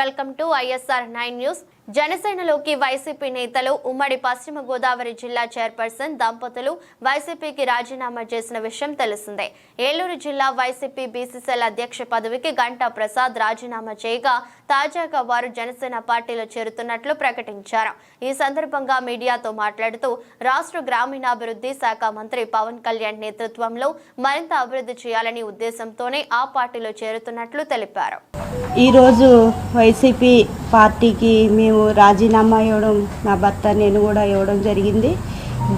Welcome to ISR 9 news. జనసేనలోకి YCP నేతలు ఉమ్మడి పశ్చిమ గోదావరి జిల్లా చైర్పర్సన్ దంపతులు వైసీపీకి రాజీనామా చేసిన విషయం తెలిసిందే. ఏలూరు జిల్లా వైసీపీ బీసీసీఎల్ అధ్యక్ష పదవికి గంటా ప్రసాద్ రాజీనామా చేయగా తాజాగా వారు జనసేన పార్టీలో చేరుతున్నట్లు ప్రకటించారు. ఈ సందర్భంగా మీడియాతో మాట్లాడుతూ రాష్ట్ర గ్రామీణాభివృద్ధి శాఖ మంత్రి పవన్ కళ్యాణ్ నేతృత్వంలో మరింత అభివృద్ధి చేయాలని ఉద్దేశంతోనే ఆ పార్టీలో చేరుతున్నట్లు తెలిపారు. ఈరోజు వైసీపీ పార్టీకి మేము రాజీనామా ఇవ్వడం, నా భర్త నేను కూడా ఇవ్వడం జరిగింది.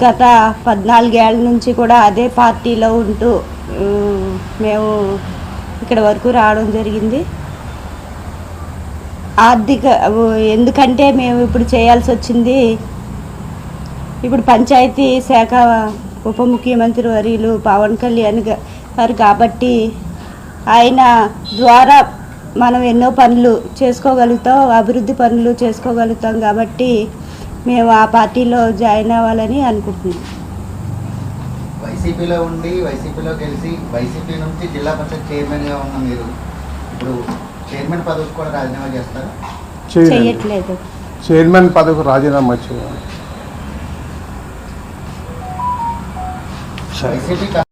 గత 14 ఏళ్ళ నుంచి కూడా అదే పార్టీలో ఉంటూ మేము ఇక్కడ వరకు రావడం జరిగింది. ఎందుకంటే మేము ఇప్పుడు చేయాల్సి వచ్చింది, ఇప్పుడు పంచాయతీ శాఖ ఉప ముఖ్యమంత్రి వర్యులు పవన్ కళ్యాణ్ గారు కాబట్టి ఆయన ద్వారా మనం ఎన్నో పనులు చేసుకోగలుగుతాం, అభివృద్ధి పనులు చేసుకోగలుగుతాం. కాబట్టి మేము ఆ పార్టీలో జాయిన్ అవ్వాలని అనుకుంటున్నాం. వైసీపీలో ఉండి వైసీపీలో గెలిచి వైసీపీ నుంచి జిల్లా పరిషత్ చైర్మన్గా ఉన్న మీరు ఇప్పుడు చైర్మన్ పదవికి కూడా రాజీనామా చేస్తారా? చేయట్లేదు. చైర్మన్ పదవికి రాజీనామా చేయాలి. వైసీపీ